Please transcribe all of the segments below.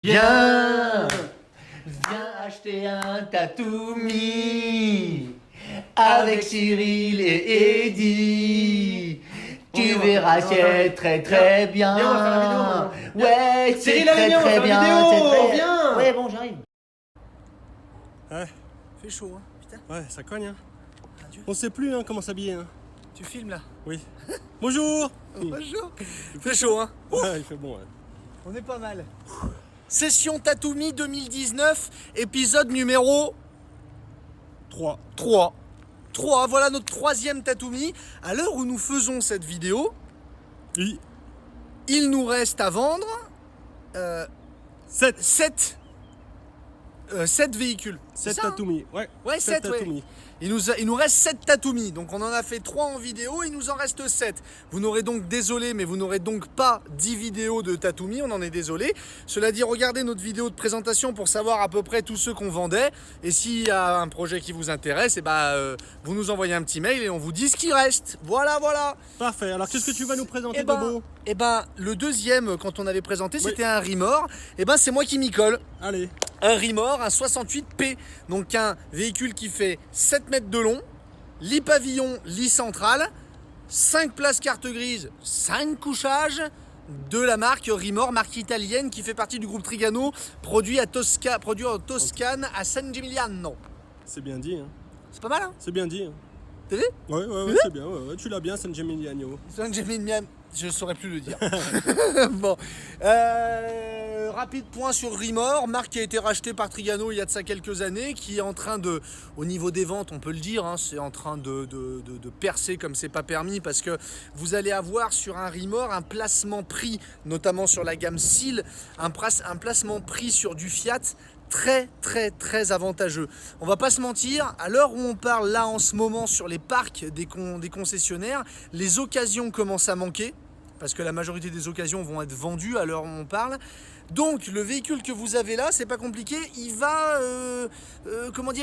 Viens, viens acheter un Tatoumi avec Cyril et Eddy. Tu verras, c'est très très bien. Viens, on va faire la vidéo maintenant. Ouais, c'est Cyril, très allez, viens, on va très faire la bien. vidéo, c'est très- viens. Ouais, bon, j'arrive. Ouais, Fait chaud, hein, putain. ouais, ça cogne, hein. Adieu. On sait plus hein, comment s'habiller, hein. Tu filmes là. Oui. Bonjour. Bonjour. Fait chaud, hein. Ouais, il fait bon, ouais. On est pas mal. Session Tatoumi 2019, épisode numéro 3. 3. 3, voilà notre troisième Tatoumi. À l'heure où nous faisons cette vidéo, Oui. il nous reste à vendre 7. 7 véhicules. C'est 7 ça, hein. Tatoumi. Ouais. Ouais, 7, ouais. Tatoumi. Il nous reste 7 Tatoumi, donc on en a fait 3 en vidéo, il nous en reste 7. Vous n'aurez donc, désolé, mais vous n'aurez donc pas 10 vidéos de Tatoumi, on en est désolé. Cela dit, regardez notre vidéo de présentation pour savoir à peu près tous ceux qu'on vendait. Et s'il y a un projet qui vous intéresse, et vous nous envoyez un petit mail et on vous dit ce qui reste. Voilà, voilà. Parfait. Alors, qu'est-ce que tu vas nous présenter Eh de ben, beau? le deuxième, quand on avait présenté, Oui. c'était un Rimor. C'est moi qui m'y colle. Allez. Un Rimor, un 68P, donc un véhicule qui fait 7 mètres de long, lit pavillon, lit central, 5 places carte grise, 5 couchages, de la marque Rimor, marque italienne qui fait partie du groupe Trigano, produit en Toscane à San Gimignano. C'est bien dit, hein. C'est pas mal, hein? C'est bien dit, hein. T'as vu? Ouais, c'est bien. Ouais. Tu l'as bien, San Gimignano. San Gimignano, je saurais plus le dire. Bon. Rapide point sur Rimor, marque qui a été rachetée par Trigano il y a de ça quelques années, qui est en train de, au niveau des ventes, on peut le dire, hein, c'est en train de percer comme c'est pas permis, parce que vous allez avoir sur un Rimor un placement prix, notamment sur la gamme Seal, un placement prix sur du Fiat très très très avantageux. On va pas se mentir, à l'heure où on parle là en ce moment sur les parcs des concessionnaires, les occasions commencent à manquer, parce que la majorité des occasions vont être vendues à l'heure où on parle. Donc le véhicule que vous avez là, c'est pas compliqué, il va,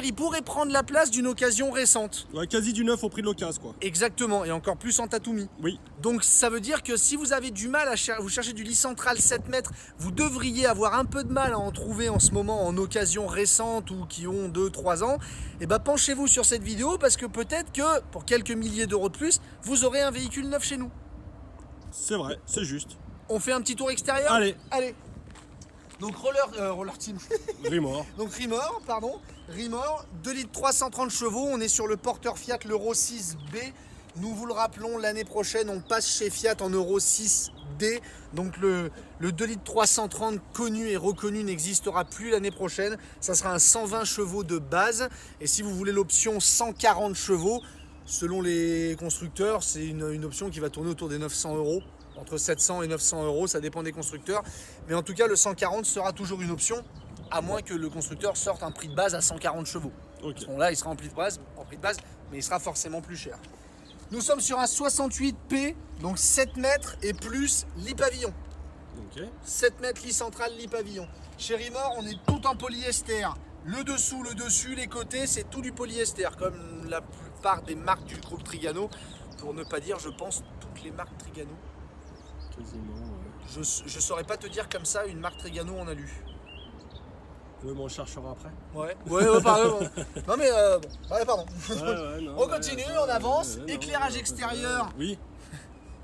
il pourrait prendre la place d'une occasion récente. Ouais, quasi du neuf au prix de l'occasion, quoi. Exactement, et encore plus en Tatoumi. Oui. Donc ça veut dire que si vous avez du mal à vous chercher du lit central 7 mètres, vous devriez avoir un peu de mal à en trouver en ce moment en occasion récente ou qui ont 2-3 ans. Et penchez-vous sur cette vidéo parce que peut-être que pour quelques milliers d'euros de plus, vous aurez un véhicule neuf chez nous. C'est vrai, c'est juste. On fait un petit tour extérieur? Allez. Donc roller team. Rimor. Donc Rimor, 2 litres 330 chevaux, on est sur le porteur Fiat l'Euro 6B. Nous vous le rappelons, l'année prochaine, on passe chez Fiat en Euro 6D. Donc le 2 litres 330 connu et reconnu n'existera plus l'année prochaine. Ça sera un 120 chevaux de base. Et si vous voulez l'option 140 chevaux, selon les constructeurs, c'est une option qui va tourner autour des 900 euros. Entre 700 et 900 euros, ça dépend des constructeurs. Mais en tout cas, le 140 sera toujours une option, à moins que le constructeur sorte un prix de base à 140 chevaux. Ok. Parce que là, il sera en prix de base, mais il sera forcément plus cher. Nous sommes sur un 68P, donc 7 mètres et plus lit pavillon. Ok. 7 mètres lit central, lit pavillon. Chez Rimor, on est tout en polyester. Le dessous, le dessus, les côtés, c'est tout du polyester, comme la plupart des marques du groupe Trigano. Pour ne pas dire, je pense, toutes les marques Trigano. Quasiment, ouais. Je saurais pas te dire comme ça une marque Trigano on a lu. Ouais, mais on le cherchera après. Pardon. Non mais pardon. Ouais, non, On continue, on avance. Éclairage non, extérieur. Oui.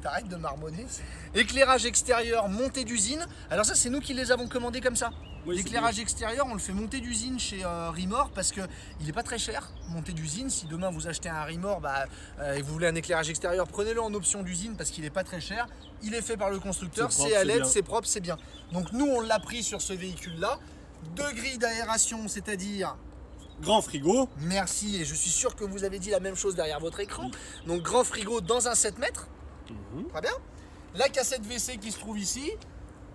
T'arrêtes de marmonner. Éclairage extérieur, montée d'usine. Alors ça, c'est nous qui les avons commandés comme ça. Oui, L'éclairage extérieur, on le fait monter d'usine chez Rimor parce que il est pas très cher. Monter d'usine, si demain vous achetez un Rimor et vous voulez un éclairage extérieur, prenez-le en option d'usine parce qu'il est pas très cher. Il est fait par le constructeur, C'est propre, c'est à c'est l'aide, bien. c'est propre, c'est bien. Donc nous, on l'a pris sur ce véhicule-là. 2 grilles d'aération, c'est-à-dire Grand frigo. merci, et je suis sûr que vous avez dit la même chose derrière votre écran. Donc grand frigo dans un 7 mètres. Très bien. La cassette WC qui se trouve ici.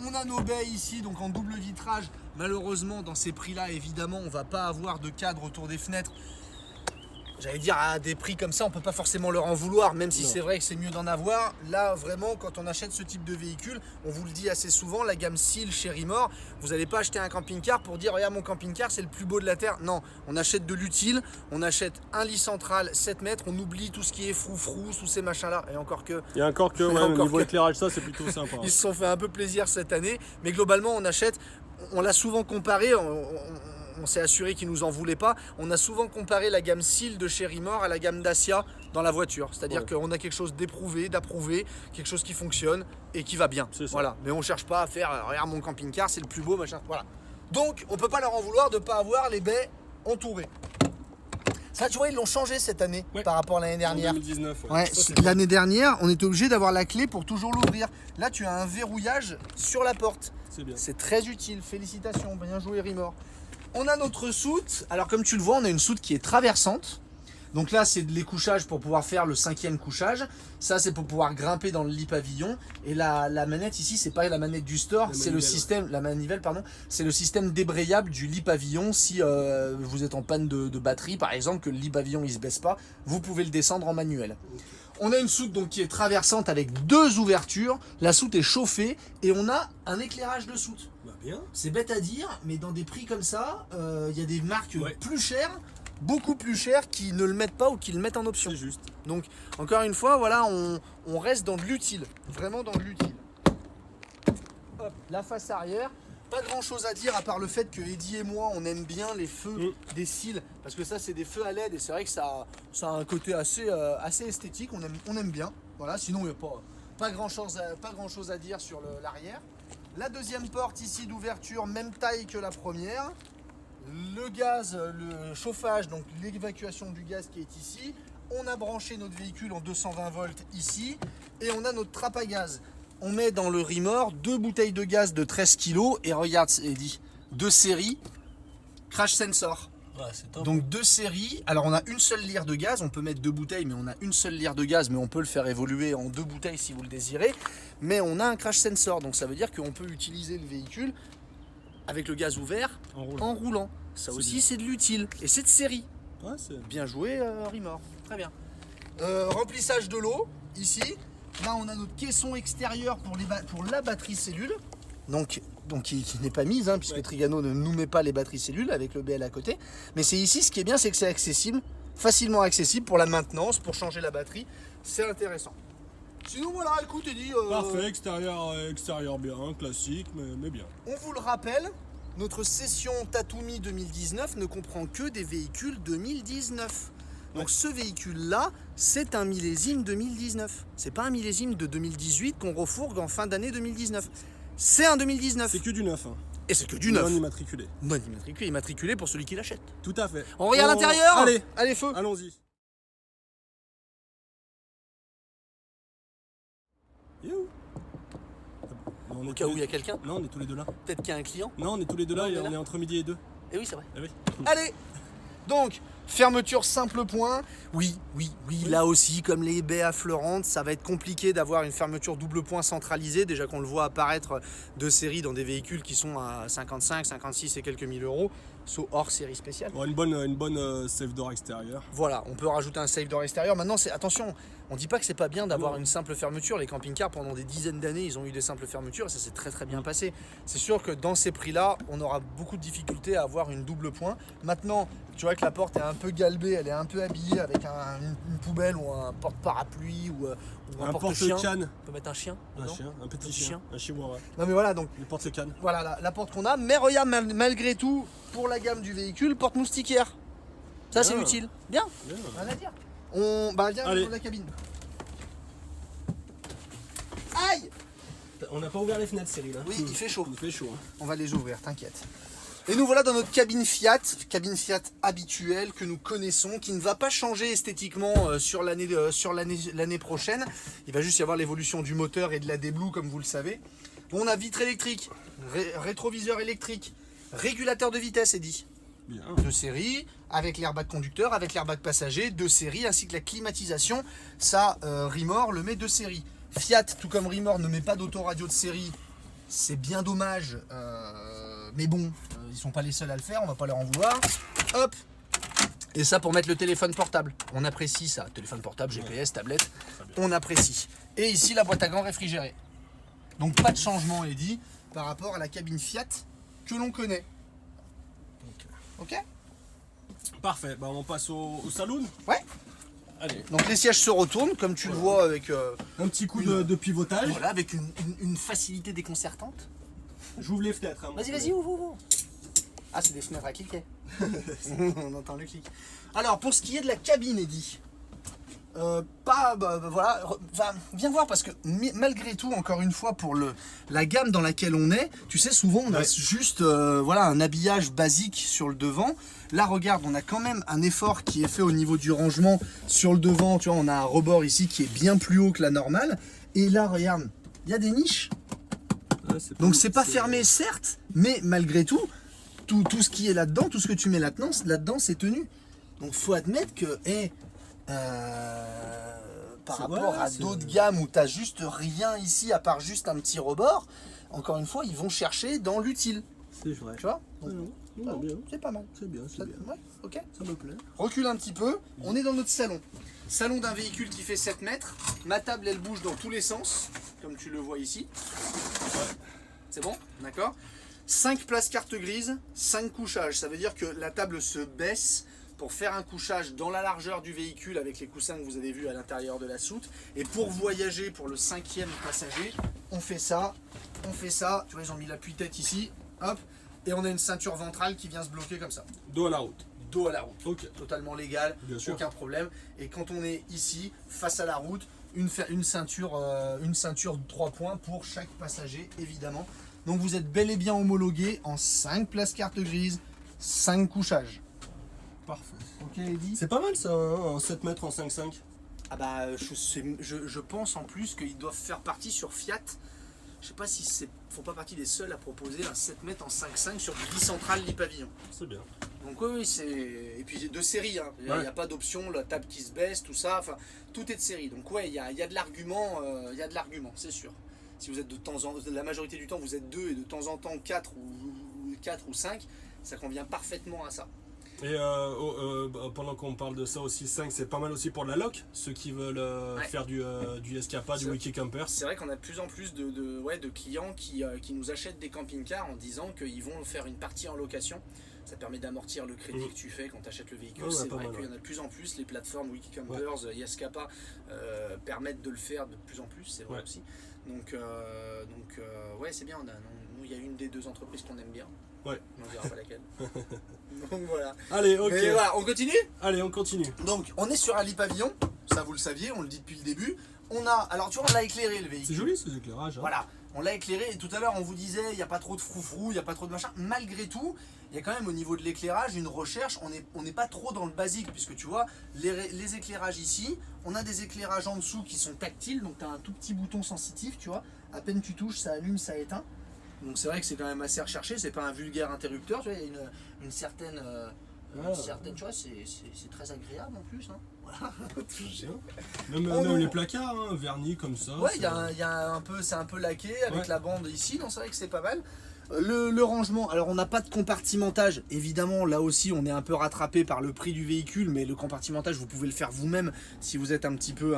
On a nos baies ici, donc en double vitrage. Malheureusement, dans ces prix-là, évidemment, on ne va pas avoir de cadre autour des fenêtres. J'allais dire, à des prix comme ça, on ne peut pas forcément leur en vouloir, même si Non. c'est vrai que c'est mieux d'en avoir. Là, vraiment, quand on achète ce type de véhicule, on vous le dit assez souvent, la gamme Seal chez Rimor, vous n'allez pas acheter un camping-car pour dire, regarde mon camping-car, c'est le plus beau de la Terre. Non, on achète de l'utile, on achète un lit central 7 mètres, on oublie tout ce qui est froufrou, tous ces machins-là. Et encore que, Il y a encore que, ouais, Encore au niveau que- éclairage, ça, c'est plutôt sympa. ils se sont fait un peu plaisir cette année, mais globalement, on achète... on l'a souvent comparé, on s'est assuré qu'ils nous en voulaient pas. On a souvent comparé la gamme Seal de chez Rimor à la gamme Dacia dans la voiture. C'est-à-dire qu'on a quelque chose d'éprouvé, d'approuvé, quelque chose qui fonctionne et qui va bien. Voilà. Mais on cherche pas à faire, regarde mon camping-car, c'est le plus beau, machin. Voilà. Donc, on peut pas leur en vouloir de ne pas avoir les baies entourées. Ça, tu vois, ils l'ont changé cette année par rapport à l'année dernière. En 2019, L'année dernière, on était obligé d'avoir la clé pour toujours l'ouvrir. Là, tu as un verrouillage sur la porte. C'est bien. C'est très utile. Félicitations, bien joué Rimor. On a notre soute. Alors, comme tu le vois, on a une soute qui est traversante. Donc là, c'est les couchages pour pouvoir faire le 5e couchage. Ça, c'est pour pouvoir grimper dans le lit pavillon. Et la manette ici, c'est pas la manette du store, c'est le système, la manivelle, pardon, c'est le système débrayable du lit pavillon. Si vous êtes en panne de batterie, par exemple, que le lit pavillon il se baisse pas, vous pouvez le descendre en manuel. On a une soute donc qui est traversante avec 2 ouvertures. La soute est chauffée et on a un éclairage de soute. Bah bien. C'est bête à dire, mais dans des prix comme ça, il y a des marques plus chères, beaucoup plus chères, qui ne le mettent pas ou qui le mettent en option. C'est juste. Donc, encore une fois, voilà, on reste dans de l'utile, vraiment dans de l'utile. Hop, la face arrière, pas grand chose à dire à part le fait que Eddy et moi, on aime bien les feux des cils, parce que ça, c'est des feux à LED et c'est vrai que ça a un côté assez esthétique, on aime bien. Voilà, sinon, il n'y a pas grand chose à dire sur l'arrière. La deuxième porte ici d'ouverture, même taille que la première. Le gaz, le chauffage, donc l'évacuation du gaz qui est ici. On a branché notre véhicule en 220 volts ici. Et on a notre trappe à gaz. On met dans le Rimor 2 bouteilles de gaz de 13 kg. Et regarde, Eddy, 2 séries crash sensor. Ouais, c'est top. Donc 2 séries. Alors on a une seule lyre de gaz. On peut mettre 2 bouteilles, mais on a une seule lyre de gaz. Mais on peut le faire évoluer en 2 bouteilles si vous le désirez. Mais on a un crash sensor. Donc ça veut dire qu'on peut utiliser le véhicule avec le gaz ouvert en roulant. Ça aussi, c'est de l'utile. Et c'est de série. Ouais, c'est bien joué, Rimor. Très bien. Remplissage de l'eau, ici. Là, on a notre caisson extérieur pour la batterie cellule. Donc qui n'est pas mise, hein, puisque Trigano ne nous met pas les batteries cellules avec le BL à côté. Mais c'est ici, ce qui est bien, c'est que c'est accessible, facilement accessible pour la maintenance, pour changer la batterie. C'est intéressant. Sinon, voilà, écoute, Eddy. parfait, extérieur bien, classique, mais bien. On vous le rappelle, notre session Tatumi 2019 ne comprend que des véhicules 2019. Donc ce véhicule-là, c'est un millésime 2019. C'est pas un millésime de 2018 qu'on refourgue en fin d'année 2019. C'est un 2019. C'est que du neuf. Hein. Et c'est que du neuf. Non immatriculé. Non immatriculé, immatriculé pour celui qui l'achète. Tout à fait. On regarde l'intérieur. Allez, feu. Allons-y. Au cas où il y a quelqu'un. Non, on est tous les deux là. Peut-être qu'il y a un client. Non, on est tous les deux là, et on est entre midi et 2. Et oui, c'est vrai. Eh oui. Allez. Donc, fermeture simple point. Oui, là aussi, comme les baies affleurantes, ça va être compliqué d'avoir une fermeture double point centralisée. Déjà qu'on le voit apparaître de série dans des véhicules qui sont à 55, 56 et quelques mille euros, sauf hors série spéciale. Bon, une bonne safe door extérieure. Voilà, on peut rajouter un safe door extérieur. Maintenant, attention, on dit pas que c'est pas bien d'avoir une simple fermeture. Les camping-cars, pendant des dizaines d'années, ils ont eu des simples fermetures et ça s'est très bien passé. C'est sûr que dans ces prix-là, on aura beaucoup de difficultés à avoir une double point. Maintenant, tu vois que la porte est un peu galbée, elle est un peu habillée avec une poubelle ou un porte-parapluie ou un porte-chien. Porte-canne. On peut mettre un chien. Un petit chien. Un chihuahua. Non mais voilà, donc Une porte-canne. voilà la porte qu'on a. Mais regarde, malgré tout, pour la gamme du véhicule, porte moustiquaire. Ça c'est utile. Bien. Rien à dire. Viens dans la cabine. Aïe! On n'a pas ouvert les fenêtres, celle-là. Oui, il fait chaud. Il fait chaud. Hein. On va les ouvrir, t'inquiète. Et nous voilà dans notre cabine Fiat habituelle que nous connaissons, qui ne va pas changer esthétiquement sur l'année prochaine. Il va juste y avoir l'évolution du moteur et de la D-Blue, comme vous le savez. On a vitre électrique, rétroviseur électrique, régulateur de vitesse, Eddy. Bien. De série, avec l'airbag conducteur, avec l'airbag passager, de série, ainsi que la climatisation. Ça, Rimor le met de série. Fiat, tout comme Rimor, ne met pas d'autoradio de série. C'est bien dommage, mais bon, ils sont pas les seuls à le faire, on va pas leur en vouloir. Hop. Et ça pour mettre le téléphone portable. On apprécie ça, téléphone portable, GPS, tablette, on apprécie. Et ici la boîte à gants réfrigérée. Donc pas de changement, Eddy, par rapport à la cabine Fiat que l'on connaît. Ok. Parfait, on passe au saloon. Ouais. Allez. Donc les sièges se retournent, comme tu le vois avec un petit coup de pivotage. Voilà, avec une facilité déconcertante. J'ouvre les fenêtres. Hein, Vas-y, ouvre. Ah, c'est des fenêtres à cliquer. On entend le clic. Alors, pour ce qui est de la cabine, Eddy, voilà, viens voir parce que malgré tout, encore une fois, pour la gamme dans laquelle on est, tu sais, souvent on a juste voilà, un habillage basique sur le devant. Là, regarde, on a quand même un effort qui est fait au niveau du rangement sur le devant. Tu vois, on a un rebord ici qui est bien plus haut que la normale. Et là, regarde, il y a des niches. Donc c'est pas fermé, certes, mais malgré tout, tout ce qui est là-dedans, tout ce que tu mets là-dedans, c'est tenu. Donc faut admettre que, par rapport à d'autres gammes où tu n'as juste rien ici à part juste un petit rebord, encore une fois, ils vont chercher dans l'utile. C'est vrai. Tu vois? C'est pas mal. C'est bien. Ouais, ok. Ça me plaît. Recule un petit peu, on est dans notre salon. Salon d'un véhicule qui fait 7 mètres. Ma table, elle bouge dans tous les sens, comme tu le vois ici. C'est bon? D'accord. 5 places carte grise, 5 couchages. Ça veut dire que la table se baisse pour faire un couchage dans la largeur du véhicule avec les coussins que vous avez vus à l'intérieur de la soute. Et pour voyager, pour le 5e passager, on fait ça. Tu vois, ils ont mis l'appui-tête ici. Hop. Et on a une ceinture ventrale qui vient se bloquer comme ça. Dos à la route. Dos à la route. Ok. Totalement légal, aucun problème. Et quand on est ici, face à la route, une ceinture de 3 points pour chaque passager, évidemment. Donc vous êtes bel et bien homologué en 5 places carte grise, 5 couchages. Parfait. Ok, Eddy? C'est pas mal ça, hein, en 7 mètres en 5,5. Ah bah, je pense en plus qu'ils doivent faire partie sur Fiat. Je sais pas si c'est font pas partie des seuls à proposer un 7 mètres en 5,5 sur du bicentral lit pavillon. C'est bien. Donc oui, c'est... Et puis de série, hein. Il n'y a pas d'option, la table qui se baisse, tout ça, enfin, tout est de série. Donc ouais, il y a de l'argument, c'est sûr. Si vous êtes la majorité du temps, vous êtes 2 et de temps en temps 4 ou 5, ça convient parfaitement à ça. Et pendant qu'on parle de ça aussi, 5 c'est pas mal aussi pour la loc, ceux qui veulent faire du Escapa, du Wiki Camper. C'est vrai qu'on a de plus en plus de clients qui nous achètent des camping-cars en disant qu'ils vont faire une partie en location. Ça permet d'amortir le crédit que tu fais quand tu achètes le véhicule. C'est vrai qu'il y en a de plus en plus. Les plateformes Wiki Campers, Escapa permettent de le faire de plus en plus, c'est vrai aussi. Donc ouais, c'est bien. Nous, il y a une des 2 entreprises qu'on aime bien. Ouais. On dira pas laquelle. Donc voilà. Allez, ok. Mais voilà, on continue? Allez, on continue. Donc, on est sur un lit pavillon. Ça, vous le saviez, on le dit depuis le début. Alors, tu vois, on l'a éclairé le véhicule. C'est joli ces éclairages. Hein. Voilà, on l'a éclairé. Et tout à l'heure, on vous disait, il n'y a pas trop de froufrou, il n'y a pas trop de machin. Malgré tout, il y a quand même au niveau de l'éclairage une recherche. On n'est pas trop dans le basique, puisque tu vois, les éclairages ici, on a des éclairages en dessous qui sont tactiles. Donc, tu as un tout petit bouton sensitif, tu vois. À peine tu touches, ça allume, ça éteint. Donc c'est vrai que c'est quand même assez recherché, c'est pas un vulgaire interrupteur, tu vois, il y a une certaine, tu vois, c'est très agréable en plus. Hein. Voilà. Même les placards, hein, vernis comme ça. Ouais, c'est un peu laqué avec la bande ici, donc c'est vrai que c'est pas mal. Le rangement, alors on n'a pas de compartimentage, évidemment là aussi on est un peu rattrapé par le prix du véhicule, mais le compartimentage vous pouvez le faire vous-même si vous êtes un petit peu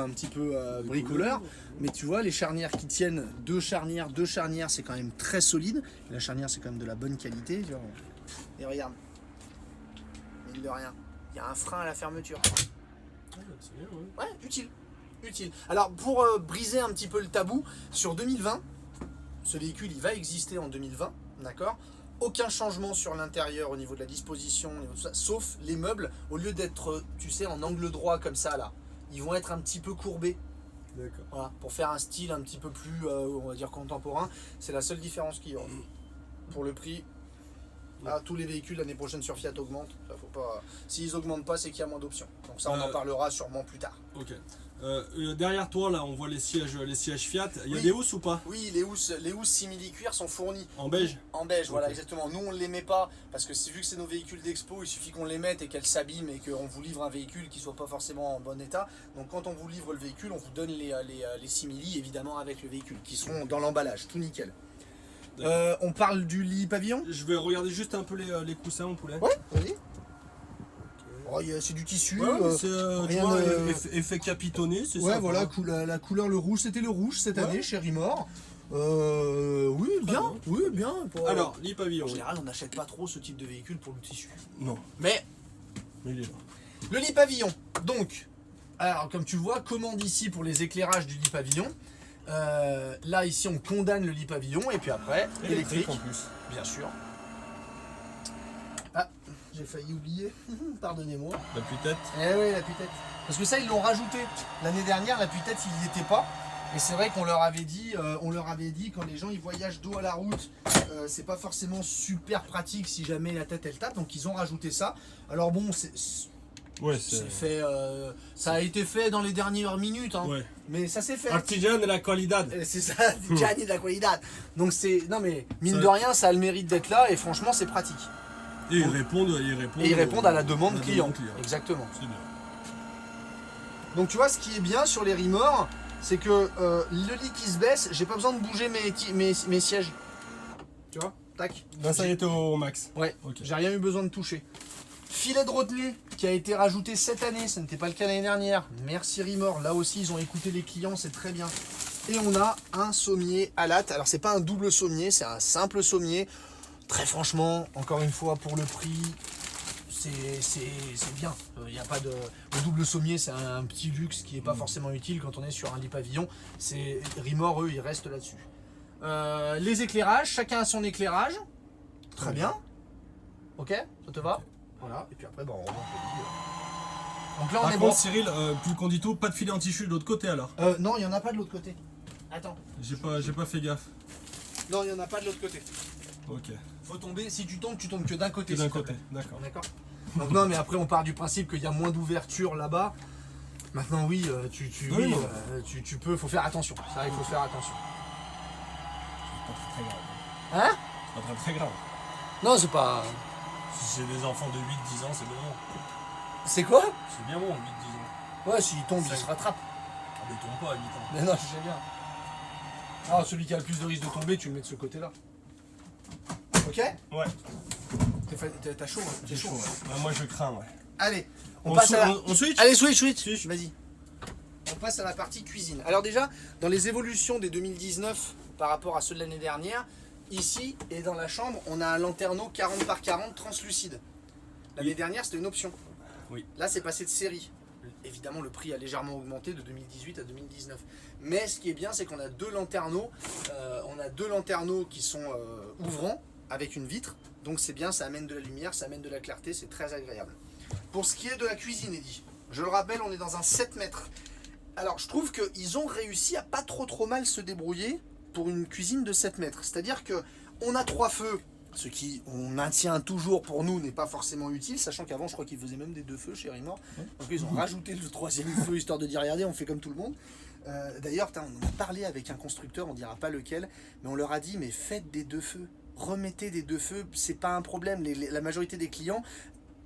bricoleur. Mais tu vois les charnières qui tiennent, deux charnières c'est quand même très solide. La charnière c'est quand même de la bonne qualité. Tu vois. Et regarde, mine de rien, il y a un frein à la fermeture. Ouais, utile. Alors pour briser un petit peu le tabou, sur 2020, ce véhicule, il va exister en 2020, d'accord? Aucun changement sur l'intérieur au niveau de la disposition, sauf les meubles, au lieu d'être, tu sais, en angle droit comme ça, là, ils vont être un petit peu courbés. D'accord. Voilà, pour faire un style un petit peu plus, on va dire, contemporain. C'est la seule différence qu'il y aura. Pour le prix, tous les véhicules l'année prochaine sur Fiat augmentent. Faut pas... S'ils augmentent pas, c'est qu'il y a moins d'options. Donc ça, on en parlera sûrement plus tard. Ok. Derrière toi, là, on voit les sièges Fiat. Il y a des housses ou pas? Oui, les housses simili-cuir sont fournies. En beige? En beige, voilà, exactement. Nous, on ne les met pas parce que vu que c'est nos véhicules d'expo, il suffit qu'on les mette et qu'elles s'abîment et qu'on vous livre un véhicule qui ne soit pas forcément en bon état. Donc, quand on vous livre le véhicule, on vous donne les simili, évidemment, avec le véhicule, qui seront dans l'emballage, tout nickel. On parle du lit pavillon? Je vais regarder juste un peu les coussins, mon poulet. Ouais, vas-y. Oh, c'est du tissu, c'est effet capitonné, c'est ça? Ouais, voilà, la couleur, le rouge, c'était le rouge cette année chez Rimor. Oui, bien. Alors, lit pavillon. En général, on n'achète pas trop ce type de véhicule pour le tissu. Non. Mais il est là. Le lit pavillon, donc, alors comme tu le vois, commande ici pour les éclairages du lit pavillon. Là, ici, on condamne le lit pavillon et puis après, électrique, en plus. bien sûr. Ah, j'ai failli oublier, pardonnez-moi. La tue-tête. Eh oui, la tue-tête. Parce que ça, ils l'ont rajouté. L'année dernière, la tue-tête, il n'y était pas. Et c'est vrai qu'on leur avait dit, quand les gens ils voyagent dos à la route, c'est pas forcément super pratique si jamais la tête elle tape. Donc ils ont rajouté ça. Alors bon, c'est fait, ça a été fait dans les dernières minutes, hein. Ouais. Mais ça s'est fait. Artisan de la qualidad. C'est ça, Gianni de la qualidad. Donc c'est, non mais mine de rien, ça a le mérite d'être là et franchement c'est pratique. Et ils répondent à la demande client. client. Exactement. C'est bien. Donc tu vois, ce qui est bien sur les Rimor, c'est que le lit qui se baisse, j'ai pas besoin de bouger mes sièges. Tu vois, tac. Là, ça y était au max. Ouais, Ok. j'ai rien eu besoin de toucher. Filet de retenue qui a été rajouté cette année, ça n'était pas le cas l'année dernière. Merci Rimor, là aussi ils ont écouté les clients, c'est très bien. Et on a un sommier à latte. Alors c'est pas un double sommier, c'est un simple sommier. Très franchement, encore une fois, pour le prix, c'est bien. Il y a pas de... Le double sommier, c'est un petit luxe qui n'est pas forcément utile quand on est sur un lit pavillon. Rimor, eux, ils restent là-dessus. Les éclairages, chacun a son éclairage. Très bien. Ok, ça te va? Voilà, et puis après, bon, on remonte le lit. Donc là, on Par est contre, bon. Cyril, plus qu'on dit tout, pas de filet anti-chute de l'autre côté alors. Non, il n'y en a pas de l'autre côté. Attends. J'ai pas fait gaffe. Non, il n'y en a pas de l'autre côté. Ok. Faut tomber, si tu tombes que d'un côté. Que d'un s'il te côté, plaît. d'accord. D'accord. Donc non, mais après on part du principe qu'il y a moins d'ouverture là-bas. Maintenant oui, tu peux, faut faire attention. Ça, il faut faire attention. C'est pas très grave. Hein? C'est pas très grave. Non, c'est pas... Si j'ai des enfants de 8-10 ans, c'est bon. C'est quoi? C'est bien bon, 8-10 ans. Ouais, s'il tombe, Ça- il se rattrape. Ah, mais tombe pas à 8 ans. Mais non, je sais bien. Ah, celui qui a le plus de risque de tomber, tu le mets de ce côté-là. Ok? Ouais. T'as chaud, hein? T'es chaud. Ouais, moi je crains, ouais. Allez, on passe à la... on switch. Allez, switch. Switch. Vas-y. On passe à la partie cuisine. Alors déjà, dans les évolutions des 2019 par rapport à ceux de l'année dernière, ici et dans la chambre, on a un lanterneau 40 par 40 translucide. L'année dernière, c'était une option. Oui. Là, c'est passé de série. Évidemment, le prix a légèrement augmenté de 2018 à 2019. Mais ce qui est bien, c'est qu'on a deux lanterneaux. On a deux lanterneaux qui sont ouvrants avec une vitre. Donc c'est bien, ça amène de la lumière, ça amène de la clarté, c'est très agréable. Pour ce qui est de la cuisine, Eddy, je le rappelle, on est dans un 7 mètres. Alors je trouve qu'ils ont réussi à pas trop mal se débrouiller pour une cuisine de 7 mètres. C'est-à-dire que on a 3 feux, ce qui, on maintient toujours pour nous, n'est pas forcément utile, sachant qu'avant je crois qu'ils faisaient même des 2 feux chez Rimor. Donc ils ont rajouté le 3e feu histoire de dire regardez, on fait comme tout le monde. D'ailleurs, on en a parlé avec un constructeur, on dira pas lequel, mais on leur a dit mais faites des 2 feux. Remettez des 2 feux, c'est pas un problème. La majorité des clients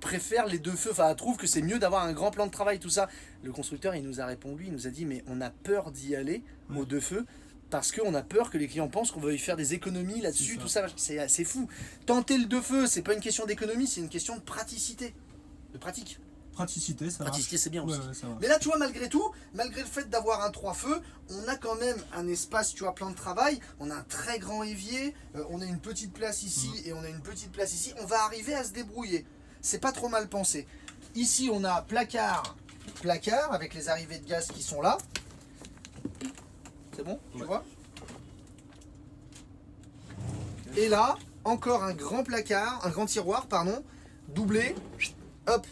préfèrent les 2 feux, enfin trouvent que c'est mieux d'avoir un grand plan de travail, tout ça. Le constructeur, il nous a répondu, il nous a dit mais on a peur d'y aller aux 2 feux parce qu'on a peur que les clients pensent qu'on va y faire des économies là-dessus, tout ça. C'est fou. Tenter le 2 feux, c'est pas une question d'économie, c'est une question de praticité, de pratique. Praticité, ça Praticité, c'est bien aussi. Ouais, ça va. Mais là, tu vois, malgré tout, malgré le fait d'avoir un 3 feux, on a quand même un espace, tu vois, plein de travail. On a un très grand évier, on a une petite place ici et on a une petite place ici. On va arriver à se débrouiller. C'est pas trop mal pensé. Ici, on a placard avec les arrivées de gaz qui sont là. C'est bon, tu vois? Et là, encore un grand placard, un grand tiroir, pardon, doublé. Hop.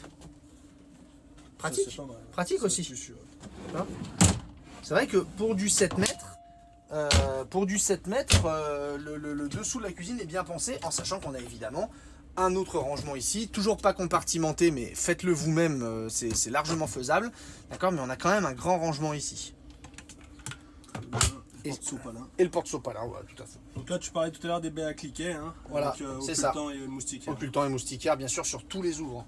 Pratique. Pratique aussi. C'est vrai que pour du 7 mètres, le dessous de la cuisine est bien pensé, en sachant qu'on a évidemment un autre rangement ici, toujours pas compartimenté, mais faites-le vous-même, c'est largement faisable, d'accord, mais on a quand même un grand rangement ici. Et le porte-sopalin, voilà, tout à fait. Donc là, tu parlais tout à l'heure des baies à cliquet, hein, Voilà, avec c'est ça. occultant et moustiquaire. Occultant et moustiquaire, bien sûr, sur tous les ouvrants.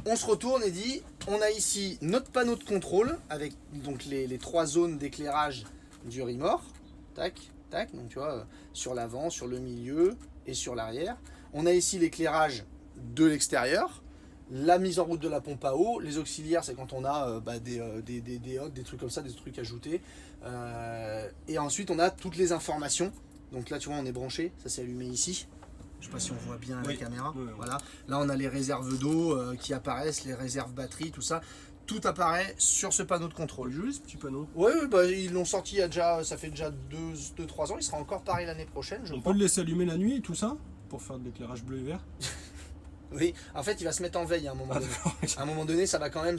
On se retourne et dit, on a ici notre panneau de contrôle avec donc les 3 zones d'éclairage du Rimor. Tac, tac, donc tu vois, sur l'avant, sur le milieu et sur l'arrière. On a ici l'éclairage de l'extérieur, la mise en route de la pompe à eau, les auxiliaires, c'est quand on a des hôtes, des trucs comme ça, des trucs ajoutés. Et ensuite, on a toutes les informations. Donc là, tu vois, on est branché, ça s'est allumé ici. Je sais pas si on voit bien la caméra. Oui. Voilà. Là, on a les réserves d'eau qui apparaissent, les réserves batteries, tout ça. tout apparaît sur ce panneau de contrôle. Joli ce petit panneau. Oui, bah, ils l'ont sorti ça fait déjà 2-3 ans, il sera encore pareil l'année prochaine, je On crois. peut le laisser allumer la nuit et tout ça pour faire de l'éclairage bleu et vert. Oui, en fait, il va se mettre en veille à un moment donné. À un moment donné, ça va quand même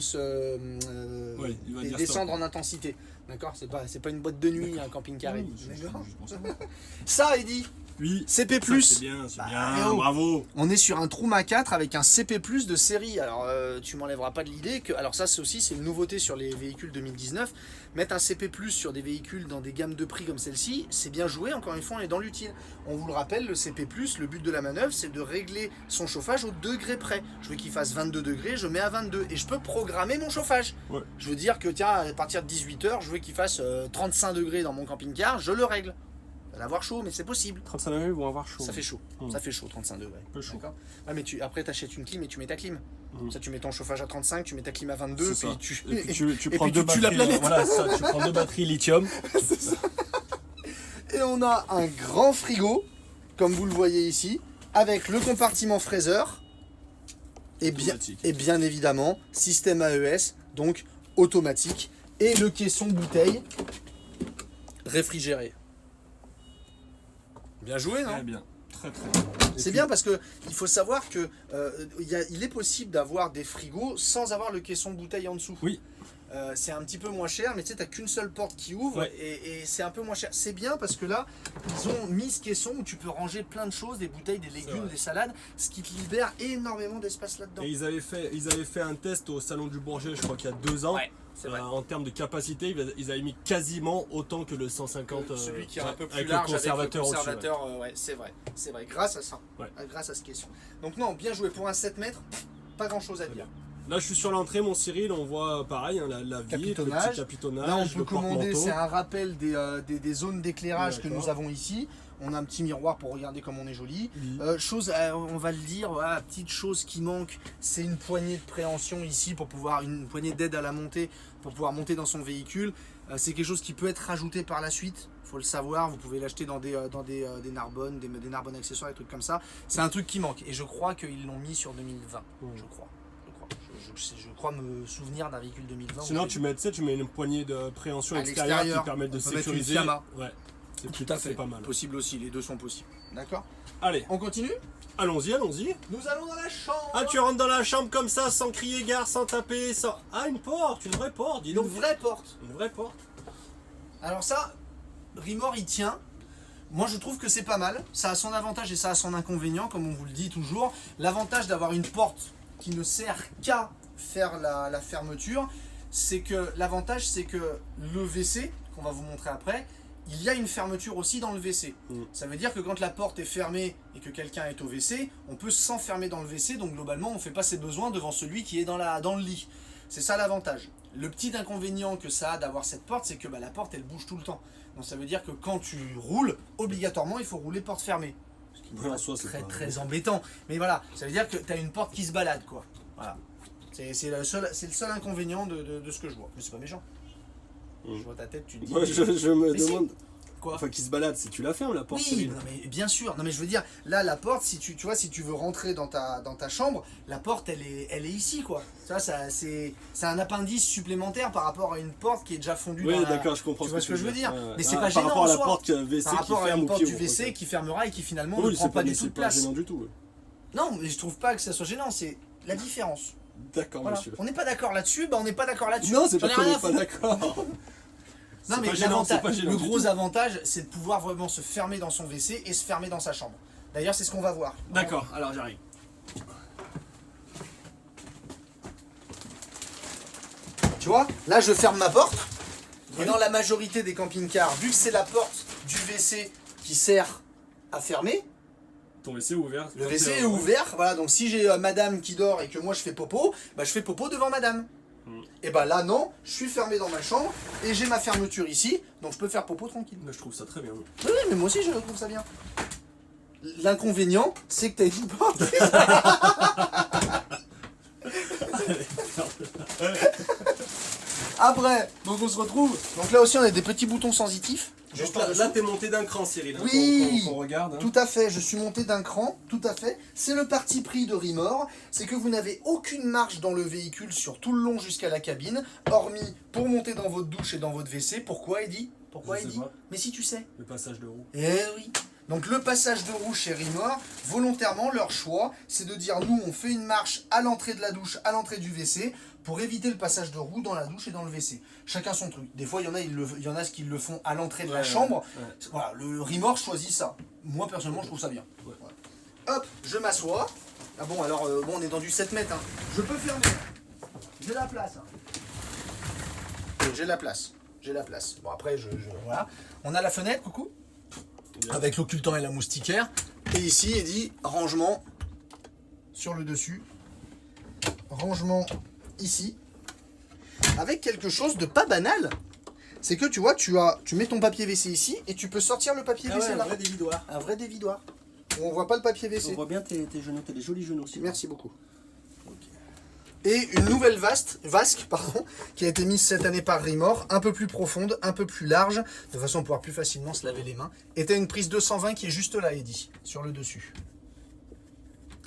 Ouais, il va dire descendre stop. en intensité. D'accord, c'est pas une boîte de nuit, un camping-car. Oui, c'est juste pour ça. Ça, Eddy, Oui, CP+. ça, c'est bien, c'est Bah, bien, oh. bravo. On est sur un Trouma 4 avec un CP+ de série. Alors, tu m'enlèveras pas de l'idée que. Alors, ça, c'est une nouveauté sur les véhicules 2019. Mettre un CP+ sur des véhicules dans des gammes de prix comme celle-ci, c'est bien joué. Encore une fois, on est dans l'utile. On vous le rappelle, le CP+, le but de la manœuvre, c'est de régler son chauffage au degré près. Je veux qu'il fasse 22 degrés, je mets à 22. Et je peux programmer mon chauffage. Ouais. Je veux dire que, tiens, à partir de 18h, je veux qu'il fasse 35 degrés dans mon camping-car, je le règle. Il va avoir chaud, mais c'est possible. 35 degrés, ils vont avoir chaud. Ça fait chaud, ça fait chaud 35 degrés. Un peu chaud. D'accord. Ah, mais après t'achètes une clim et tu mets ta clim. Mhm. Ça, tu mets ton chauffage à 35, tu mets ta clim à 22 C'est puis ça. tu Et puis tu et prends puis deux tu tues la batteries. planète. Voilà, ça, tu prends 2 batteries lithium. Et on a un grand frigo, comme vous le voyez ici, avec le compartiment fraiseur Automatique. et bien évidemment système AES, donc automatique, et le caisson bouteille réfrigéré. Bien joué, non? Très bien, très bien. C'est bien parce que il faut savoir que il est possible d'avoir des frigos sans avoir le caisson bouteille en dessous. Oui. C'est un petit peu moins cher, mais tu sais, t'as qu'une seule porte qui ouvre Ouais. et c'est un peu moins cher. C'est bien parce que là, ils ont mis ce caisson où tu peux ranger plein de choses, des bouteilles, des légumes, vrai. des salades, ce qui te libère énormément d'espace là-dedans. Et ils avaient fait un test au Salon du Bourget, je crois qu'il y a 2 ans. Ouais, c'est vrai. En termes de capacité, ils avaient mis quasiment autant que le 150. Celui qui est un peu plus avec large le conservateur, avec le au-dessus, ouais. conservateur, ouais, c'est vrai, grâce à ça, Ouais. grâce à ce caisson. Donc non, bien joué pour un 7 mètres, pas grand-chose à dire. Là, je suis sur l'entrée, mon Cyril, on voit pareil, hein, la vitre, le Capitonnage. petit capitonnage, Là, on peut le commander, porte-manteau. c'est un rappel des zones d'éclairage Ouais, que d'accord. nous avons ici. On a un petit miroir pour regarder comme on est joli. Oui. On va le dire, voilà, petite chose qui manque, c'est une poignée de préhension ici pour pouvoir, une poignée d'aide à la montée pour pouvoir monter dans son véhicule. C'est quelque chose qui peut être rajouté par la suite. Faut le savoir, vous pouvez l'acheter dans des Narbonne, des Narbonne accessoires, des trucs comme ça. C'est un truc qui manque et je crois qu'ils l'ont mis sur 2020. Je crois. Je crois me souvenir d'un véhicule 2020. Sinon, tu mets une poignée de préhension À extérieure l'extérieur, qui permet de on peut mettre une sécuriser. Fiamma. Ouais, Tout à fait. C'est pas mal. Possible aussi, les deux sont possibles. D'accord. Allez, On continue. allons-y, allons-y. Nous allons dans la chambre. Ah, tu rentres dans la chambre comme ça, sans crier gare, sans taper, sans... Ah, une porte, une vraie porte, dis Une donc. vraie porte. Une vraie porte. Alors ça, Rimor il tient. Moi je trouve que c'est pas mal. Ça a son avantage et ça a son inconvénient, comme on vous le dit toujours. L'avantage d'avoir une porte qui ne sert qu'à faire la fermeture, c'est que l'avantage c'est que le WC, qu'on va vous montrer après, il y a une fermeture aussi dans le WC. Ça veut dire que quand la porte est fermée et que quelqu'un est au WC, on peut s'enfermer dans le WC, donc globalement on ne fait pas ses besoins devant celui qui est dans le lit. C'est ça l'avantage. Le petit inconvénient que ça a d'avoir cette porte, c'est que la porte elle bouge tout le temps. Donc ça veut dire que quand tu roules, obligatoirement il faut rouler porte fermée. Ce qui Ouais, en est soi, c'est très pas- très embêtant. Mais voilà, ça veut dire que tu as une porte qui se balade quoi. Voilà. C'est le seul inconvénient de ce que je vois. Mais c'est pas méchant. Je vois ta tête, tu te dis. Moi, je me Mais si. demande. Quoi? Enfin, qui se balade, si tu la fermes, la porte, Oui, Cyril. non, mais bien sûr. Non mais je veux dire, là la porte, si tu vois, si tu veux rentrer dans ta chambre, la porte elle est ici quoi. Ça c'est un appendice supplémentaire par rapport à une porte qui est déjà fondue Oui, dans la... d'accord, je comprends Tu vois ce que je veux dire. Ouais, ouais. Mais c'est Ah, pas gênant par rapport à en la soi. porte WC Par qui rapport à ferme une ou porte qui du ouvre, WC ok. qui fermera et qui finalement ne Oui, prend c'est pas du c'est tout de pas place. gênant du tout. ouais. Non, mais je trouve pas que ça soit gênant, c'est la différence. D'accord, Voilà. monsieur. On n'est pas d'accord là-dessus, on n'est pas d'accord là-dessus. Non, c'est J'en pas ai qu'on rien à n'est pas foutre. d'accord. Non, C'est mais pas gênant, c'est l'avantage, pas gênant le du gros tout. avantage, c'est de pouvoir vraiment se fermer dans son WC et se fermer dans sa chambre. D'ailleurs, c'est ce qu'on va voir. D'accord, alors j'arrive. Tu vois, là, je ferme ma porte. Et dans la majorité des camping-cars, vu que c'est la porte du WC qui sert à fermer, Ton WC est ouvert. le WC est ouvert. Voilà, donc si j'ai madame qui dort et que moi je fais popo, je fais popo devant madame. Et là, non, je suis fermé dans ma chambre et j'ai ma fermeture ici, donc je peux faire popo tranquille. Mais je trouve ça très bien. Oui, mais moi aussi je trouve ça bien. L'inconvénient, c'est que t'as une porte. Après, donc on se retrouve. Donc là aussi, on a des petits boutons sensitifs. juste Donc en dessous. là t'es monté d'un cran, Cyril. hein, Oui. qu'on regarde. hein. Tout à fait, je suis monté d'un cran, tout à fait. C'est le parti pris de Rimor, c'est que vous n'avez aucune marche dans le véhicule sur tout le long jusqu'à la cabine, hormis pour monter dans votre douche et dans votre WC. Pourquoi, Eddy? Pourquoi, Je sais Eddy? pas. Mais si tu sais. Le passage de roue. Eh oui. Donc le passage de roue chez Rimor, volontairement, leur choix, c'est de dire nous, on fait une marche à l'entrée de la douche, à l'entrée du WC, pour éviter le passage de roue dans la douche et dans le WC. Chacun son truc. Des fois, il y en a qui le font à l'entrée de la chambre. ouais. Voilà, le Rimor choisit ça. Moi, personnellement, je trouve ça bien. Ouais. Voilà. Hop, je m'assois. Ah bon, alors, bon, on est dans du 7 mètres. Hein. Je peux fermer. J'ai la place. Hein. J'ai la place. J'ai la place. Bon, après, voilà. On a la fenêtre, coucou. Bien. Avec l'occultant et la moustiquaire. Et ici, il dit rangement sur le dessus. Rangement ici. Avec quelque chose de pas banal. C'est que tu vois, tu mets ton papier WC ici et tu peux sortir le papier Ah WC ouais, un là. vrai dévidoir. Un vrai dévidoir. On voit pas le papier On WC. voit bien tes genoux, t'as des jolis genoux aussi. Merci beaucoup. Et une nouvelle vasque, qui a été mise cette année par Rimor, un peu plus profonde, un peu plus large, de façon à pouvoir plus facilement se laver les mains. Et t'as une prise 220 qui est juste là, Eddy, sur le dessus.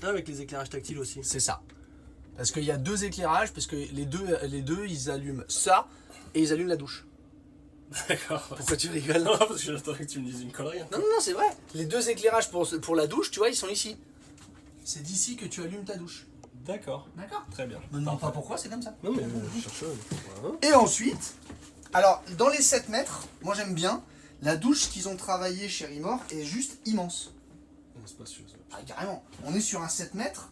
Ah, avec les éclairages tactiles aussi. C'est ça. Parce qu'il y a deux éclairages, parce que les deux, ils allument ça et ils allument la douche. D'accord. Pourquoi tu rigoles? Non, parce que j'attendais que tu me dises une connerie. hein. Non, c'est vrai. Les deux éclairages pour la douche, tu vois, ils sont ici. C'est d'ici que tu allumes ta douche. D'accord. D'accord. Très bien. Me demande pas pourquoi, c'est comme ça. Non, mais je cherche. Voilà. Et ensuite, alors dans les 7 mètres, moi j'aime bien, la douche qu'ils ont travaillé chez Rimor est juste immense. Spacieux, ça. Ah, carrément. On est sur un 7 mètres.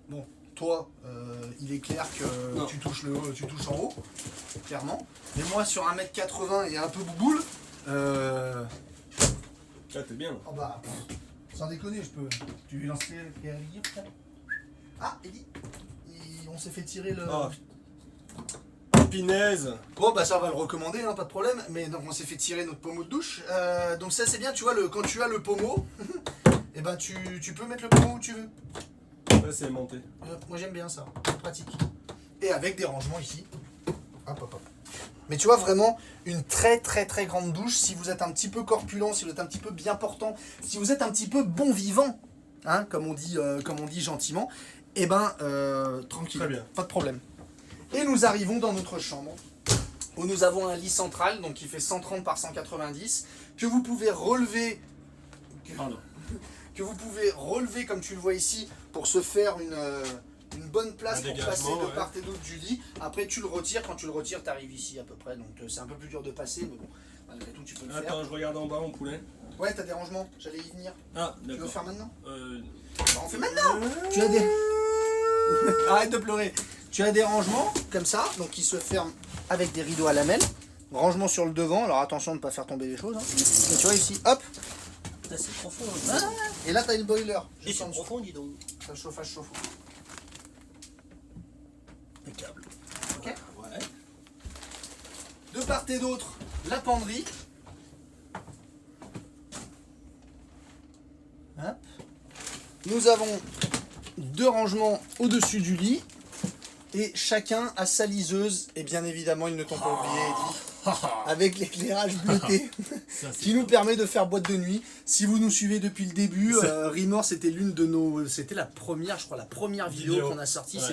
Bon, toi, il est clair que Non. tu touches en haut, clairement. Mais moi sur 1m80 et un peu bouboule, Ah, t'es bien. là. oh bah, sans déconner, je peux. Tu veux lancer les rigues, peut-être? Ah, Eddy, on s'est fait tirer le. Oh, pinaise. Bon bah ça on va le recommander, hein, pas de problème. Mais donc on s'est fait tirer notre pommeau de douche. Donc ça c'est bien, tu vois, quand tu as le pommeau, et ben tu peux mettre le pommeau où tu veux. Ouais, c'est monté. Moi j'aime bien ça, pratique. Et avec des rangements ici. Hop hop hop. Mais tu vois vraiment une très très très grande douche. Si vous êtes un petit peu corpulent, si vous êtes un petit peu bien portant, si vous êtes un petit peu bon vivant, hein, comme on dit gentiment, et ben tranquille, Très bien. pas de problème. Et nous arrivons dans notre chambre où nous avons un lit central donc qui fait 130 par 190 que vous pouvez relever Pardon. que vous pouvez relever comme tu le vois ici pour se faire une bonne place Un pour dégagement, passer de ouais. part et d'autre du lit. Après tu le retires, quand tu le retires tu arrives ici à peu près, donc c'est un peu plus dur de passer mais bon, malgré tout tu peux le faire. Attends, je regarde en bas, mon poulet. Ouais, t'as des rangements, j'allais y venir. Ah, Tu veux d'accord. faire maintenant? Bah, on fait maintenant. maintenant. Tu as des... Arrête de pleurer. Tu as des rangements comme ça, donc qui se ferment avec des rideaux à lamelles. Rangement sur le devant, alors attention de ne pas faire tomber les choses. Hein. Et tu vois ici, hop, C'est profond. et là tu as le boiler. Et Juste en c'est dessous. profond, dis donc. Ça chauffage chauffe. Impeccable. Ok. Ouais. De part et d'autre, la penderie. Hop. Nous avons deux rangements au-dessus du lit. Et chacun a sa liseuse. Et bien évidemment, ils ne t'ont pas oublié, Eddy, avec l'éclairage bleuté Ça, c'est qui nous top. permet de faire boîte de nuit. Si vous nous suivez depuis le début, Rimor, c'était c'était la première, je crois, la première vidéo qu'on a sortie. Ouais.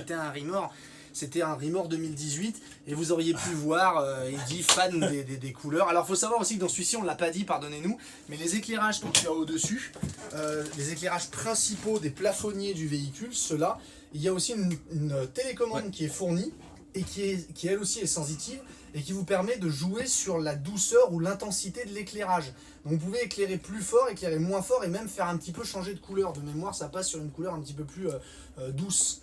C'était un Rimor 2018 et vous auriez pu voir Eddy fan des couleurs. Alors il faut savoir aussi que dans celui-ci on ne l'a pas dit, pardonnez-nous, mais les éclairages que tu as au-dessus, les éclairages principaux des plafonniers du véhicule, ceux-là, il y a aussi une télécommande qui est fournie et qui elle aussi est sensitive et qui vous permet de jouer sur la douceur ou l'intensité de l'éclairage. Donc vous pouvez éclairer plus fort, éclairer moins fort et même faire un petit peu changer de couleur. De mémoire, ça passe sur une couleur un petit peu plus douce.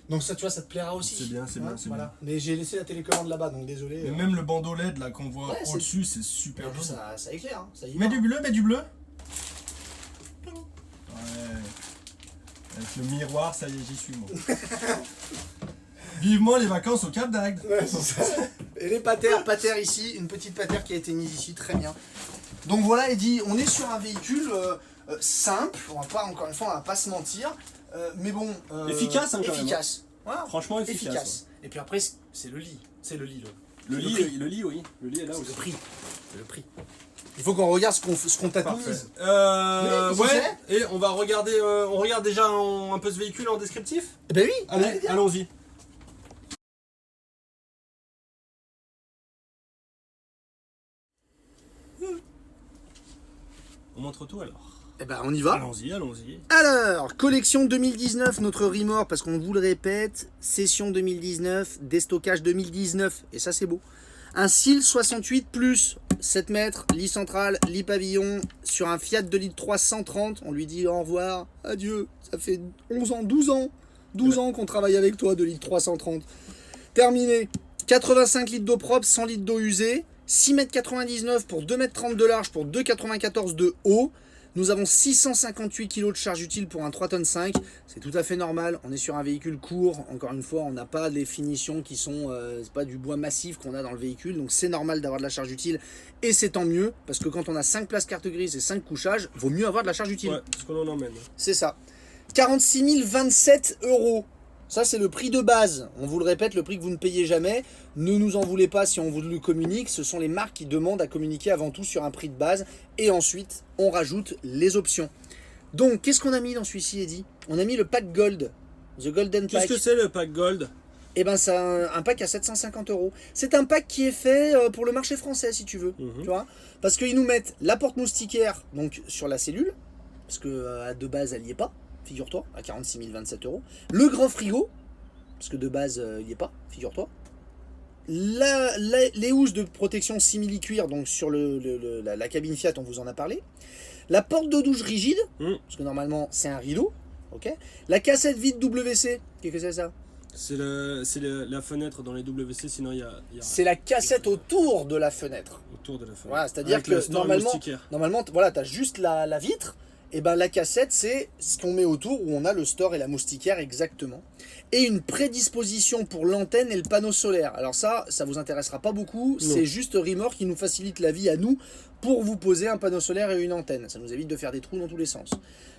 Donc ça, tu vois, ça te plaira aussi. C'est bien, c'est bien, c'est voilà. Mais j'ai laissé la télécommande là-bas, donc désolé. Et même le bandeau LED là qu'on voit Ouais, c'est- au-dessus, c'est Et super en plus, joli. ça éclaire, hein. Ça y Mets va. du bleu, mets du bleu. Ouais. Avec le miroir, ça y est, j'y suis moi. Vivement les vacances au Cap d'Agde. Ouais, c'est ça. Et les patères ici, une petite patère qui a été mise ici, très bien. Donc voilà, Eddy, on est sur un véhicule simple, on va pas, encore une fois, on va pas se mentir, mais bon... Efficace, hein, quand même, efficace. Voilà. Franchement efficace. Et puis après, c'est le lit. C'est le lit, Le lit, oui. Le lit est là C'est aussi. le prix. C'est le prix. Il faut qu'on regarde ce qu'on tatouise. Ouais, et on va regarder, on regarde déjà un peu ce véhicule en descriptif. Eh ben oui. Allez, allons-y. On montre tout alors. Eh ben on y va. Allons-y, allons-y. Alors, collection 2019, notre remorque, parce qu'on vous le répète, session 2019, déstockage 2019, et ça c'est beau. Un SIL 68 plus 7 mètres, lit central, lit pavillon, sur un Fiat 2 litres 330, on lui dit au revoir, adieu, ça fait 11 ans, 12 ans qu'on travaille avec toi, 2 litres 330. Terminé, 85 litres d'eau propre, 100 litres d'eau usée, 6,99 m pour 2,30 m de large pour 2,94 m de haut. Nous avons 658 kg de charge utile pour un 3,5 tonnes. C'est tout à fait normal. On est sur un véhicule court. Encore une fois, on n'a pas des finitions qui sont c'est pas du bois massif qu'on a dans le véhicule. Donc c'est normal d'avoir de la charge utile. Et c'est tant mieux. Parce que quand on a 5 places carte grise et 5 couchages, vaut mieux avoir de la charge utile. Ouais, ce qu'on en emmène. C'est ça. 46 027 €. Ça, c'est le prix de base. On vous le répète, le prix que vous ne payez jamais. Ne nous en voulez pas si on vous le communique. Ce sont les marques qui demandent à communiquer avant tout sur un prix de base. Et ensuite, on rajoute les options. Donc, qu'est-ce qu'on a mis dans celui-ci, Eddy? On a mis le pack Gold. The Golden Pack. Qu'est-ce que c'est le pack Gold? Eh ben, c'est un pack à 750 €. C'est un pack qui est fait pour le marché français, si tu veux. Tu vois, parce qu'ils nous mettent la porte moustiquaire donc, sur la cellule. Parce que de base, elle n'y est pas. Figure-toi, à 46 027 €. Le grand frigo, parce que de base, il n'y est pas, figure-toi. Les housses de protection simili-cuir, donc sur la cabine Fiat, on vous en a parlé. La porte de douche rigide, parce que normalement, c'est un rideau. Okay. La cassette vide WC, qu'est-ce que c'est ça? C'est la fenêtre dans les WC, sinon il y a c'est la cassette autour de la fenêtre. autour de la fenêtre. Voilà, c'est-à-dire que normalement voilà, tu as juste la vitre. Et ben la cassette, c'est ce qu'on met autour où on a le store et la moustiquaire exactement. Et une prédisposition pour l'antenne et le panneau solaire. Alors ça vous intéressera pas beaucoup. C'est juste Remorque qui nous facilite la vie à nous pour vous poser un panneau solaire et une antenne. Ça nous évite de faire des trous dans tous les sens.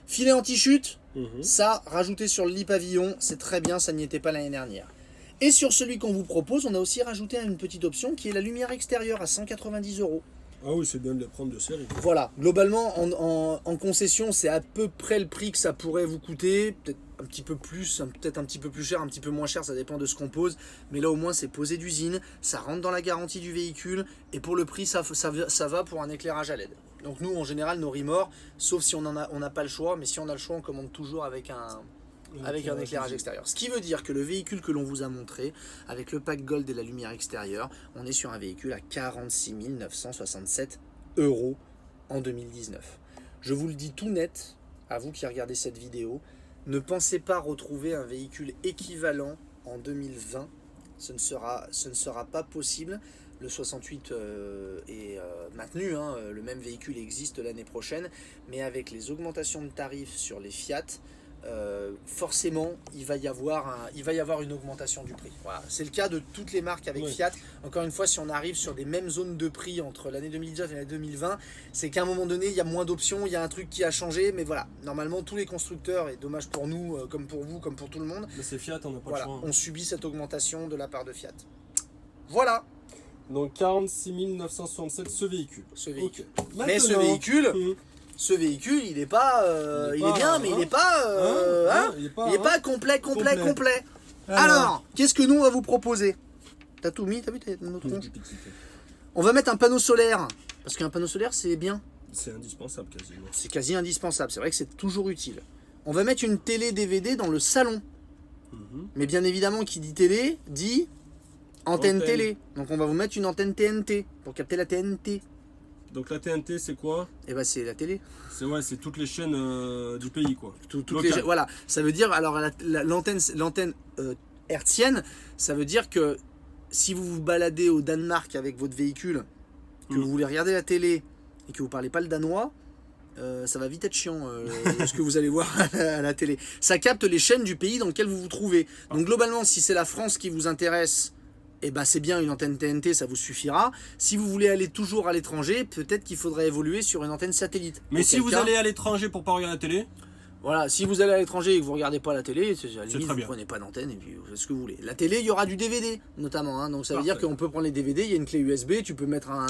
Filet anti-chute, ça, rajouté sur le lit pavillon, c'est très bien, ça n'y était pas l'année dernière. Et sur celui qu'on vous propose, on a aussi rajouté une petite option qui est la lumière extérieure à 190 €. Ah oui, c'est bien de les prendre de série. Voilà, globalement en concession, c'est à peu près le prix que ça pourrait vous coûter, peut-être un petit peu plus, peut-être un petit peu plus cher, un petit peu moins cher, ça dépend de ce qu'on pose, mais là au moins c'est posé d'usine, ça rentre dans la garantie du véhicule, et pour le prix ça va pour un éclairage à LED. Donc nous en général nos remords, sauf si on n'a pas le choix, mais si on a le choix on commande toujours avec un éclairage extérieur. Ce qui veut dire que le véhicule que l'on vous a montré, avec le pack Gold et la lumière extérieure, on est sur un véhicule à 46 967 € en 2019. Je vous le dis tout net, à vous qui regardez cette vidéo, ne pensez pas retrouver un véhicule équivalent en 2020. Ce ne sera pas possible. Le 68 est maintenu, le même véhicule existe l'année prochaine, mais avec les augmentations de tarifs sur les Fiat, forcément il va y avoir une augmentation du prix. Voilà. C'est le cas de toutes les marques avec Fiat. Encore une fois, si on arrive sur des mêmes zones de prix entre l'année 2019 et l'année 2020, c'est qu'à un moment donné il y a moins d'options, il y a un truc qui a changé, mais voilà, normalement tous les constructeurs, et dommage pour nous comme pour vous, comme pour tout le monde, mais c'est Fiat, on n'a pas le choix. On subit cette augmentation de la part de Fiat. Voilà. Donc 46 967 ce véhicule. Okay. Maintenant, mais ce véhicule, il est pas, il est bien, mais il n'est pas, il est pas complet. Alors, qu'est-ce que nous on va vous proposer? T'as tout mis, t'as vu notre tronche? On va mettre un panneau solaire, parce qu'un panneau solaire c'est bien. C'est indispensable quasiment. C'est quasi indispensable, c'est vrai que c'est toujours utile. On va mettre une télé DVD dans le salon. Mais bien évidemment, qui dit télé, dit antenne télé. Donc on va vous mettre une antenne TNT, pour capter la TNT. Donc la TNT c'est quoi? Eh ben c'est la télé. C'est toutes les chaînes du pays quoi. Voilà, ça veut dire alors l'antenne hertzienne, ça veut dire que si vous vous baladez au Danemark avec votre véhicule, que vous voulez regarder la télé et que vous parlez pas le danois, ça va vite être chiant ce que vous allez voir à la télé. Ça capte les chaînes du pays dans lequel vous vous trouvez. Donc globalement, si c'est la France qui vous intéresse, eh ben c'est bien une antenne TNT, ça vous suffira. Si vous voulez aller toujours à l'étranger, peut-être qu'il faudrait évoluer sur une antenne satellite. Mais si vous allez à l'étranger pour pas regarder la télé, Voilà, si vous allez à l'étranger et que vous regardez pas la télé, à la limite, très vous bien. prenez pas d'antenne et puis vous faites ce que vous voulez. La télé, il y aura du DVD notamment, hein, donc ça veut dire Parfait. qu'on peut prendre les DVD, il y a une clé USB, tu peux mettre un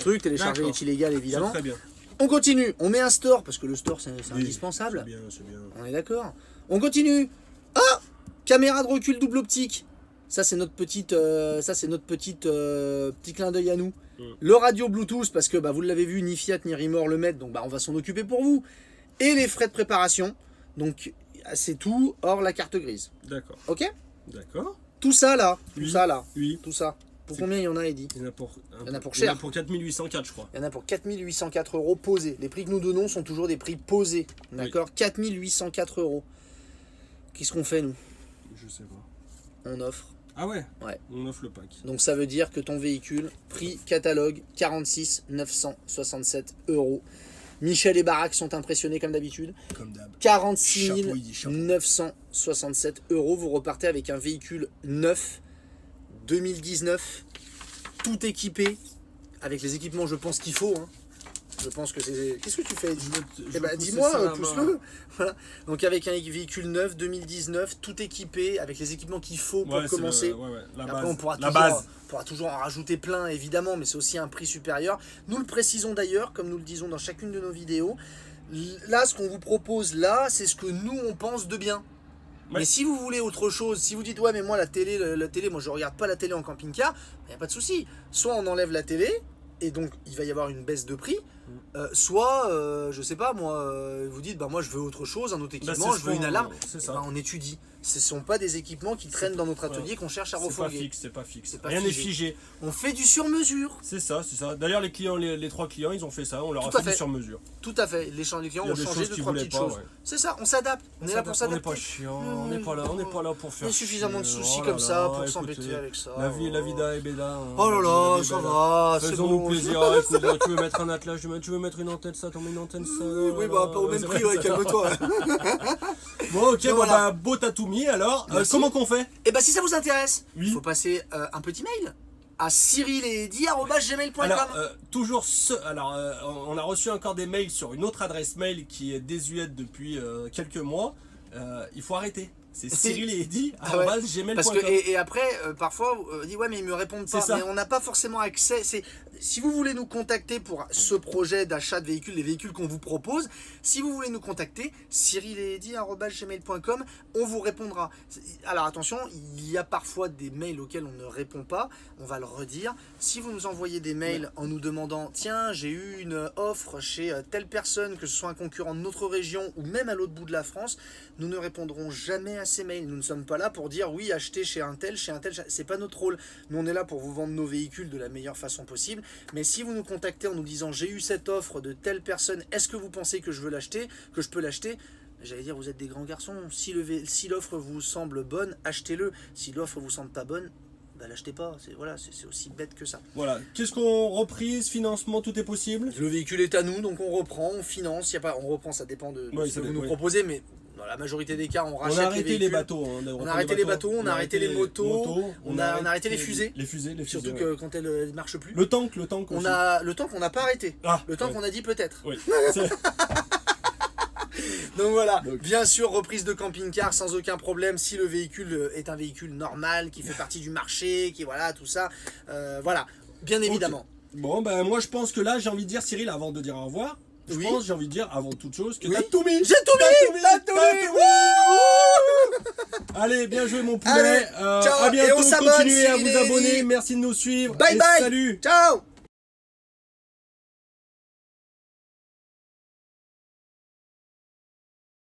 truc, télécharger D'accord. est illégal C'est évidemment. très bien. On continue, on met un store parce que le store c'est Oui, indispensable. C'est bien, c'est bien. On est d'accord. On continue. Ah, caméra de recul double optique. Ça c'est notre petit clin d'œil à nous. Le radio Bluetooth parce que vous l'avez vu, ni Fiat ni Rimor le mettent, donc on va s'en occuper pour vous. Et les frais de préparation. Donc c'est tout hors la carte grise. D'accord. Ok? D'accord. Tout ça là, Oui. tout ça là, Oui. tout ça. Pour C'est- combien il y en a, Eddy? Il y en a pour, Il y en a pour il y en a cher. pour 4804, je crois. Il y en a pour 4804 € posés. Les prix que nous donnons sont toujours des prix posés. D'accord? 4804 €. Qu'est-ce qu'on fait nous? Je sais pas. On offre. Ah ouais? Ouais. On offre le pack. Donc ça veut dire que ton véhicule, prix catalogue, 46 967 €. Michel et Barack sont impressionnés comme d'habitude. Comme d'hab. 46 Chapeau, il dit chapeau. 967 €. Vous repartez avec un véhicule neuf, 2019, tout équipé, avec les équipements, je pense qu'il faut. Hein. Je pense que c'est... Qu'est-ce que tu fais, Eddy? Eh ben, dis-moi, pousse-le. Voilà. Donc avec un véhicule neuf, 2019, tout équipé, avec les équipements qu'il faut pour commencer. La Après, base. on pourra La toujours, base. on pourra toujours en rajouter plein, évidemment, mais c'est aussi un prix supérieur. Nous le précisons d'ailleurs, comme nous le disons dans chacune de nos vidéos. Là, ce qu'on vous propose là, c'est ce que nous, on pense de bien. Ouais. Mais si vous voulez autre chose, si vous dites, ouais, mais moi, la télé, moi, je regarde pas la télé en camping-car, il n'y a pas de souci. Soit on enlève la télé, et donc, il va y avoir une baisse de prix. Soit, je sais pas, moi, vous dites, moi je veux autre chose, un autre équipement, je veux une alarme. C'est Eh ça. ben, on étudie. Ce ne sont pas des équipements qui traînent dans notre atelier qu'on cherche à C'est pas refourguer. fixe, c'est pas fixe. C'est pas Rien n'est figé. figé. On fait du sur-mesure. C'est ça, c'est ça. D'ailleurs, les clients, les trois clients, ils ont fait ça. On leur Tout a à fait fait. sur mesure. Tout à fait. Les clients Il y a ont des changé choses deux, qu'ils trois voulaient petites pas, choses. ouais. C'est ça, on s'adapte. On est là pour On n'est s'adapter. pas chiant, on n'est pas là pour faire. Il y a suffisamment de chier. soucis Oh comme là ça là, pour écoutez, s'embêter avec ça. La vie est bella. Hein. Oh là là, La vie est ça bella. va, c'est Faisons-nous bon. plaisir. Écoute, tu veux mettre un attelage, tu veux mettre une antenne, ça, t'en mets une antenne, ça. Oui, pas au même prix, ouais, calme-toi. Bon, ok, Donc voilà. beau tatoumi alors. Merci. Comment qu'on fait? Et si ça vous intéresse, Oui. il faut passer un petit mail à cyrileddy@gmail.com. Alors, toujours on a reçu encore des mails sur une autre adresse mail qui est désuète depuis quelques mois. Il faut arrêter. C'est cyrileddy@gmail.com. Parce que, et après, parfois, on dit ouais, mais ils me répondent pas. C'est ça. Mais on n'a pas forcément accès. Si vous voulez nous contacter pour ce projet d'achat de véhicules, les véhicules qu'on vous propose, si vous voulez nous contacter, cyrileddy@gmail.com, on vous répondra. Alors attention, il y a parfois des mails auxquels on ne répond pas. On va le redire. Si vous nous envoyez des mails en nous demandant tiens, j'ai eu une offre chez telle personne, que ce soit un concurrent de notre région ou même à l'autre bout de la France, nous ne répondrons jamais à ces mails. Nous ne sommes pas là pour dire oui, achetez chez un tel, c'est pas notre rôle. Nous on est là pour vous vendre nos véhicules de la meilleure façon possible. Mais si vous nous contactez en nous disant j'ai eu cette offre de telle personne, est-ce que vous pensez que je veux l'acheter, que je peux l'acheter? J'allais dire vous êtes des grands garçons. Si l'offre vous semble bonne, achetez-le. Si l'offre vous semble pas bonne, l'achetez pas. C'est aussi bête que ça. Voilà. Qu'est-ce qu'on reprise, financement, tout est possible? Le véhicule est à nous, donc on reprend, on finance. On reprend, ça dépend de Oui, ce que ça vous nous oui. proposez, mais dans la majorité des cas, on rachète On a arrêté les véhicules. bateaux. On a arrêté les bateaux, on a arrêté les motos, on a arrêté les fusées. Les fusées. Surtout ouais. que quand elles ne marchent plus. Le tank On a le temps qu'on n'a pas arrêté. Ah, Le temps ouais. qu'on a dit peut-être. Oui. C'est- Donc voilà, bien sûr, reprise de camping-car sans aucun problème si le véhicule est un véhicule normal, qui fait partie du marché, qui voilà, tout ça. Voilà, bien évidemment. Bon, ben moi je pense que là j'ai envie de dire, Cyril, avant de dire au revoir, Oui. j'ai envie de dire avant toute chose que Oui. t'as tout mis. J'ai tout mis. T'as tout mis. Allez, bien joué mon poulet. Allez, ciao. À Et bientôt, on s'abonne, continuez à Cyril vous et abonner, Eddy. merci de nous suivre. Bye et bye. Salut. Ciao.